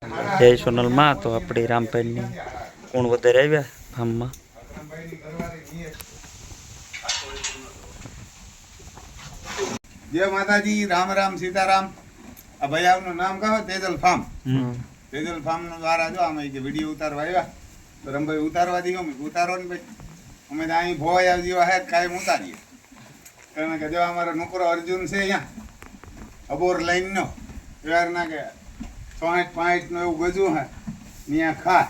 જય સોનલમાં તો આપણી રામભાઈની કોણ વધારે આવ્યા ફાર્મમાં. જય માતાજી, રામ રામ સીતારામ. આ ભાઈ આપનું નામ કહો? તેજલ ફાર્મ. તેજલ ફાર્મ દ્વારા જો અમે કે વિડીયો ઉતારવા આવ્યા તો રમભાઈ ઉતારવા દીધો. ઉતારો ને ભાઈ, અમે તો અહીં ભોય આવી જેવા હે કાયમ ઉતારીએ. કારણ કે જો અમારો નોકરો અર્જુન છે અહીંયા અબોર લાઈનનો વ્યવહારના કે 60-65 નું એવું ગજું હે ત્યાં ખા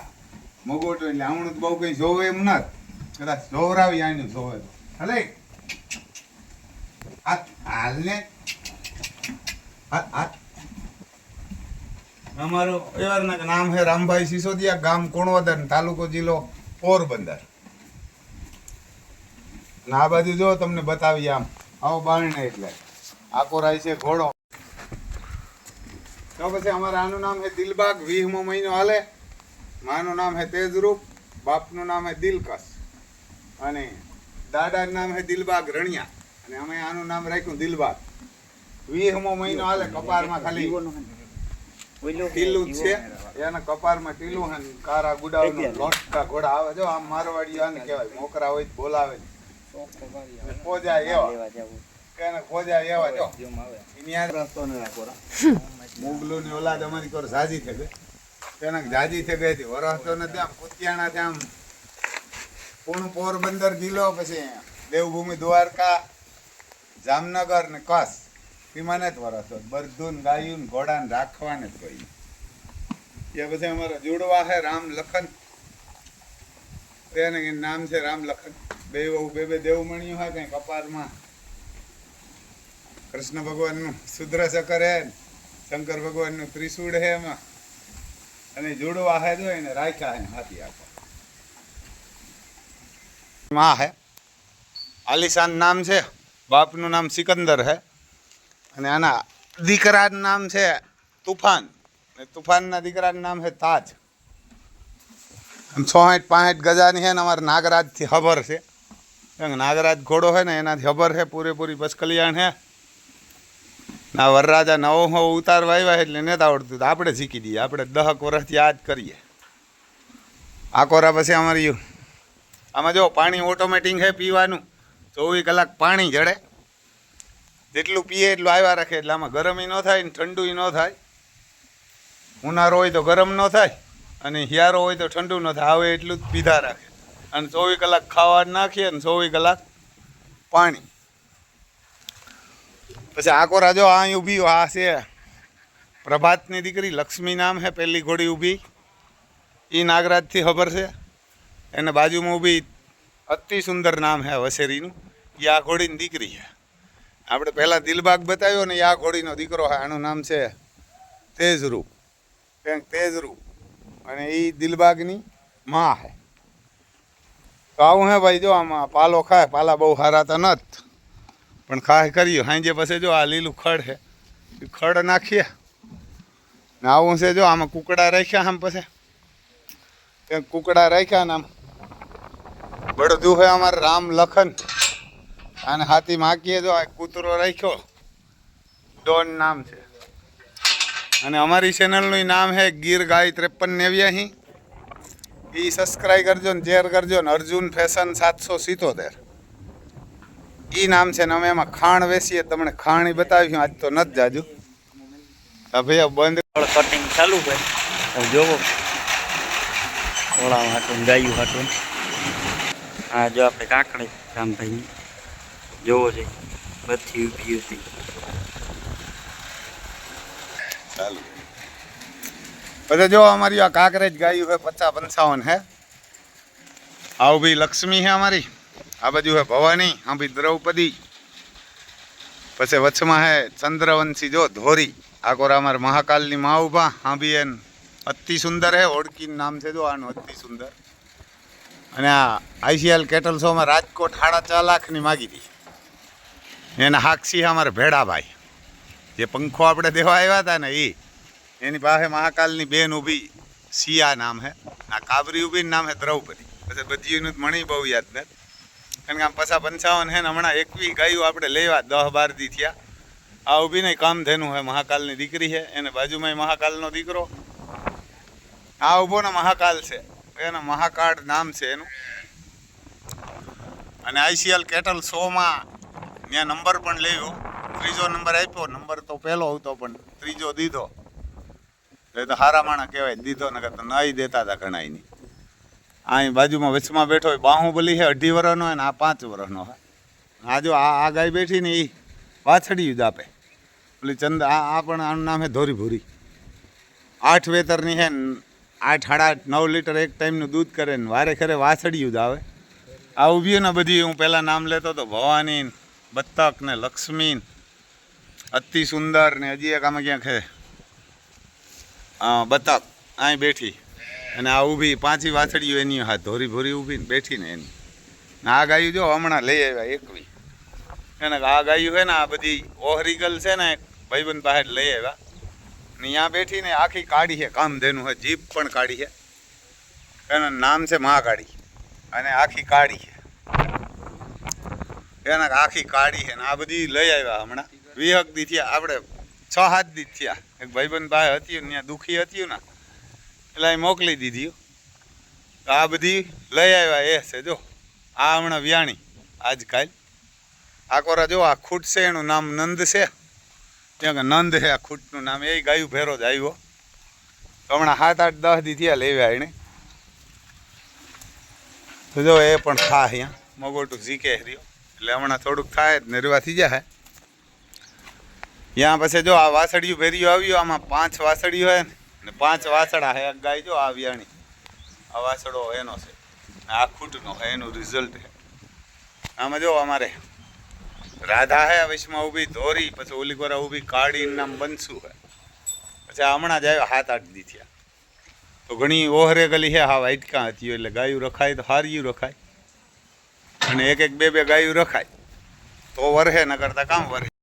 મગોટો. એટલે હમણાં બહુ કંઈ જોવે એમ ન, કદાચ જોવરાવી આનું જોવે તો હલે હાલને અમારો વ્યવહારના નામ છે રામભાઈ સિસોદિયા, ગામ કોણવદર, તાલુકો જિલ્લો પોરબંદર. અને આ બાજુ જો તમને બતાવી આમ આવો બારણે એટલે આકોરાય છે ઘોડો. તો પછી અમારા આનું નામ છે દિલબાગ. 20મો મહિનો હાલે. માનું નામ છે તેજરૂપ, બાપનું નામ છે દિલકશ અને દાદાનું નામ છે દિલબાગ રણિયા. અને અમે આનું નામ રાખ્યું દિલબાગ. 20મો મહિનો હાલે. કપારમાં ખાલી ટીલું જ છે. એના કપારમાં ટીલું છે. કારા ગુડાવનો લોટકા ઘોડા આવે જો આમ મારવાડી આને કહેવાય. મોકરા હોય તો બોલાવે ખોજા એવા એને ખોજા એવા જો મુગલું ની ઓલાદ અમારી કોર ઝાજી થઈ ગઈ. તેને ઝાજી થઈ ગઈ હતી વરસતો નથી. આમ કુતિયાણા છે આમ પૂર્ણ પોરબંદર જિલ્લો, પછી દેવભૂમિ દ્વારકા, જામનગર ને કચ્છ એમાં જ વરસતો. બધું ગાયું ઘોડા ને રાખવા ને જ કોઈ. એ પછી અમારા જોડવા છે રામ લખન. એને નામ છે રામ લખન. બે દેવમણીઓ હોય કઈ કપારમાં. કૃષ્ણ ભગવાનનું સુદ્રચક્ર હે, શંકર ભગવાનનું ત્રિશૂળ હે એમાં. અને જોડવા હે જો એને રાખ્યા હે હાથી આપવા. માં હે આલિશાન નામ છે. બાપનું નામ સિકંદર હે અને આના દીકરાનું નામ છે તુફાન. અને તુફાનના દીકરાનું નામ છે તાજ. 60-65 ગજાની છે ને અમારે નાગરાજથી ખબર છે. નાગરાજ ઘોડો છે ને એનાથી ખબર છે પૂરેપૂરી. બસ કલ્યાણ છે ના વરરાજા નવો ઉતારવા આવ્યા એટલે નથી આવડતું તો આપણે શીખી દઈએ. આપણે 10 વર્ષથી આ જ કરીએ. આકોરા પછી અમારી આમાં જો પાણી ઓટોમેટિક છે પીવાનું. 24 કલાક પાણી જડે. જેટલું પીએ એટલું આવ્યા રાખે. એટલે આમાં ગરમી ન થાય ને ઠંડુ ન થાય. ઉનાળો હોય તો ગરમ ન થાય અને હિયારો હોય તો ઠંડુ ન થાય. આવે એટલું જ પીધા રાખે. અને 24 કલાક ખાવા નાખીએ ને 24 કલાક પાણી. પછી આકોરા જો અહીં ઊભી. આ છે પ્રભાતની દીકરી લક્ષ્મી નામ છે. પહેલી ઘોડી ઊભી એ નાગરાજથી ખબર છે. એને બાજુમાં ઊભી અતિ સુંદર નામ છે વસેરીનું. એ આ ઘોડીની દીકરી છે. આપણે પહેલાં દિલબાગ બતાવ્યો ને એ આ ઘોડીનો દીકરો છે. આનું નામ છે તેજરૂપ. તેજરૂપ અને એ દિલબાગની માં છે. તો આવું હે ભાઈ. જો આમાં પાલો ખાય. પાલા બહુ સારા તો નથી પણ ખાય કરીએ. સાંજે પછી જો આ લીલું ખડ છે એ ખડ નાખીએ ને આવું છે. જો આમાં કુકડા રાખ્યા. આમ પછી કુકડા રાખ્યા ને આમ બળદું છે અમારે રામ લખન. અને હાથી માકીએ જો આ કૂતરો રાખ્યો ડોન નામ છે. અને અમારી ચેનલનું નામ છે ગીર ગાય 5389. એ સબસ્ક્રાઈબ કરજો ને શેર કરજો ને. અર્જુન ફેશન 777 એ નામ છે ને અમે એમાં ખાણ વેચીએ. તમને ખાણ બતાવ્યું આજ તો નથી જાજુ. ભાઈ બંધ કટિંગ ચાલુ છે. જોવો ઓળા હાટું ગાયું હાટું. હા જો આપણે કાકડી રામભાઈની જોવો છે બધી ઊભી હતી. ચાલુ પછી જો અમારી આ કાંકરેજ ગાયું છે 50-55 હે. આ ઊભી લક્ષ્મી છે અમારી. આ બાજુ હે ભવાની. આ બી દ્રૌપદી. પછી વચમાં હે ચંદ્રવંશી જો ધોરી. આ કોરા અમારે મહાકાલની મા ઉભા. હા બી એન અતિ સુંદર હે. ઓળખીનું નામ છે જો આનું અતિ સુંદર. અને આ ICL કેટલ શોમાં રાજકોટ 4.5 લાખની માગી હતી. એના હાક્ષી અમારે ભેડાભાઈ જે પંખો આપણે દેવા આવ્યા હતા ને એની પાસે મહાકાલની બેન ઊભી સિયા નામ હે. આ કાબરી ઊભી નામ હે દ્રૌપદી. પછી બધીનું મણી બહુ યાદ નથી. કારણ કે આમ 55 હે ને હમણાં 21 ગાયું આપણે લેવા 10-12 દી થયા. આ ઊભી નહીં કામધેનું હે. મહાકાલની દીકરી છે. એને બાજુમાં મહાકાલનો દીકરો આ ઊભો ને મહાકાલ છે, એનો મહાકાળ નામ છે એનું. અને આઈસીએલ કેટલ શોમાં ત્યાં નંબર પણ લેવો, ત્રીજો નંબર આપ્યો. નંબર તો પહેલો આવતો પણ ત્રીજો દીધો, એ તો હારા માણા કહેવાય. દીધો ને તો નહીં દેતા હતા ઘણા નહીં. અહીં બાજુમાં વચમાં બેઠો હોય બાહુબલી છે, 2.5 વર્ષનો હોય ને આ 5 વર્ષનો હોય. આ જો આ ગાય બેઠી ને એ વાછડિયું જ આપે. પેલી આ પણ આનું નામ છે ધોરી ભૂરી. 8 વેતરની છે ને 8 સાડા 9 લીટર એક ટાઈમનું દૂધ કરે ને વારે ખરે વાછડિયું જ આવે. આ ઊભી ને બધી હું પહેલાં નામ લેતો હતો, ભવાની બત્તક ને લક્ષ્મી અતિ સુંદર ને હજી એક આમાં ક્યાંક છે બત્તક અહીં બેઠી. અને આ ઊભી 5 વાછડીઓ એની હાથ ધોરી ભૂરી ઊભી ને બેઠી ને એની. આ ગાયું જો હમણાં લઈ આવ્યા 21. એને આ ગાયું છે ને આ બધી ઓહરીગલ છે ને ભાઈબંધ પાસે લઈ આવ્યા ને અહીંયા બેઠીને આખી કાઢી છે, કામધેનું છે, જીપ પણ કાઢી છે. એનું નામ છે મહાકાળી અને આખી કાળી છે. એના આખી કાળી છે ને આ બધી લઈ આવ્યા હમણાં 20 દી થયા. આપણે 6-7 દી થયા. એક ભાઈબંધ પાસે હતી ને ત્યાં દુઃખી હતી ને એટલે એ મોકલી દીધી. આ બધી લઈ આવ્યા એ છે. જો આ હમણાં વ્યાણી આજકાલ આ કોરા જો આ ખૂટ છે, એનું નામ નંદ છે. ત્યાં કે નંદ છે આ ખૂટનું નામ. એ ગાયું ભેરો જ આવ્યો. હમણાં 7-8-10 દી થયા લેવ્યા એને. તો જો એ પણ ખા અહીંયા મગોટું ઝીકે રહ્યો એટલે હમણાં થોડુંક ખાય જ નિર્વા થઈ જાય. ત્યાં પછી જો આ વાસળિયું ભેર્યું આવ્યું. આમાં 5 વાસળીઓ હોય ને 5 વાસળા છે. ગાય જો આ વ્યાણી આ વાસળો એનો છે, આ ખૂટનો છે, એનું રિઝલ્ટ છે. આમાં જો અમારે રાધા હે વિશમાં ઊભી ધોરી, પછી ઓલી કોરા ઊભી કાળી નામ બનશું છે. પછી હમણાં જ આવ્યો 7-8 દી થયા. તો ઘણી ઓહરે ગલી છે, હા વાઇટકા હતી એટલે ગાયું રખાય તો હાર્યું રખાય. અને 1-1 2-2 ગાયું રખાય તો વરહે ન કરતા કામ વરહે.